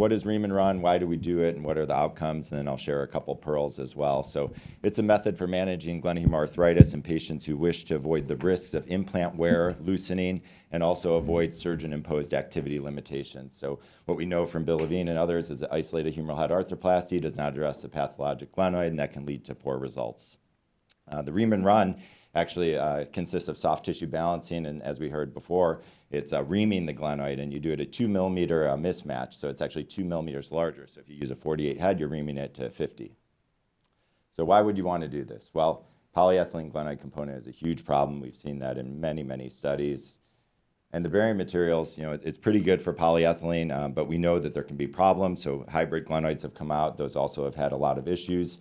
what is Ream and Run, why do we do it, and what are the outcomes, and then I'll share a couple pearls as well. So it's a method for managing glenohumeral arthritis in patients who wish to avoid the risks of implant wear, loosening, and also avoid surgeon-imposed activity limitations. So what we know from Bill Levine and others is that isolated humeral head arthroplasty does not address the pathologic glenoid, and that can lead to poor results. The Ream and Run actually consists of soft tissue balancing, and as we heard before, it's reaming the glenoid, and you do it at 2 millimeter mismatch, so it's actually 2 millimeters larger. So if you use a 48 head, you're reaming it to 50. So why would you want to do this? Well, polyethylene glenoid component is a huge problem. We've seen that in many, many studies. And the bearing materials, you know, it's pretty good for polyethylene, but we know that there can be problems. So hybrid glenoids have come out. Those also have had a lot of issues.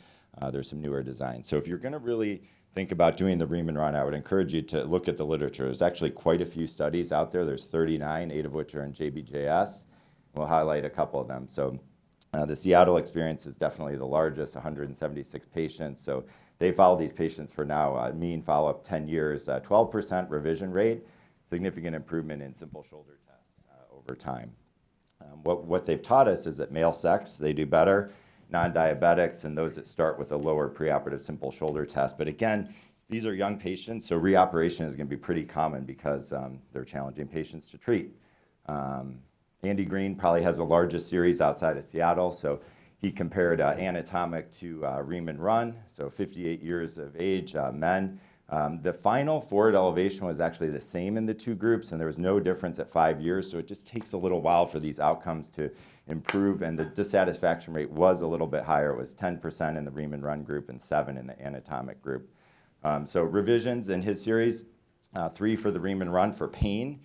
There's some newer designs. So if you're going to really think about doing the Ream and Run, I would encourage you to look at the literature. There's actually quite a few studies out there. There's 39, 8 of which are in JBJS. We'll highlight a couple of them. So the Seattle experience is definitely the largest, 176 patients. So they follow these patients for now, mean follow-up 10 years, 12% revision rate, significant improvement in simple shoulder tests over time. What they've taught us is that male sex, they do better, non-diabetics, and those that start with a lower preoperative simple shoulder test. But again, these are young patients, so reoperation is going to be pretty common because they're challenging patients to treat. Andy Green probably has the largest series outside of Seattle, so he compared anatomic to Ream and Run, so 58 years of age, men. The final forward elevation was actually the same in the two groups, and there was no difference at 5 years, so it just takes a little while for these outcomes to improve, and the dissatisfaction rate was a little bit higher. It was 10% in the Ream and Run group and 7% in the anatomic group. So revisions in his series, 3 for the Ream and Run for pain,